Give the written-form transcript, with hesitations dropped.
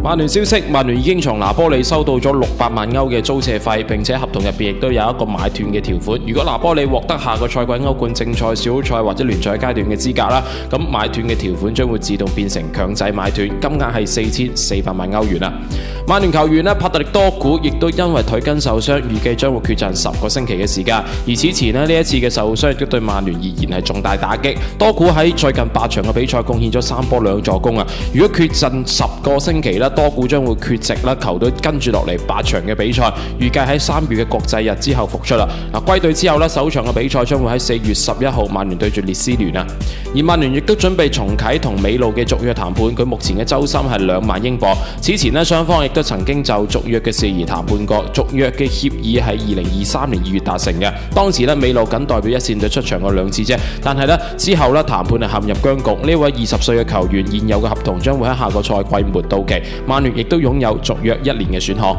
曼聯消息，曼聯已經從拿波里收到咗600萬歐嘅租借費，並且合同入邊亦都有一個買斷嘅條款。如果拿波里獲得下個賽季歐冠正賽、小組賽或者聯賽階段嘅資格啦，咁買斷嘅條款將會自動變成強制買斷，金額係4400萬歐元啦。曼聯球員帕特力多古亦都因為腿筋受傷，預計將會缺陣10個星期嘅時間。而此前呢一次嘅受傷亦都對曼聯而言係重大打擊。多古喺最近8場嘅比賽貢獻咗3波2助攻啊！如果缺陣10個星期啦，多古將會缺席啦，球隊跟住落嚟8場嘅比賽，預計喺3月嘅國際日之後復出啦。歸隊之後呢，首場嘅比賽將會喺4月11號曼聯對住列斯聯啊。而曼聯亦都準備重啟同美路嘅續約談判，佢目前嘅周薪係2萬英鎊。此前呢，雙方亦都曾經就續約嘅事宜談判過，續約嘅協議喺2023年2月達成嘅。當時呢，美路僅代表一線隊出場過2次啫，但係呢，之後呢，談判係陷入僵局。呢位20歲嘅球員現有嘅合同將會喺下個賽季末到期，曼聯亦都擁有續約1年嘅選項。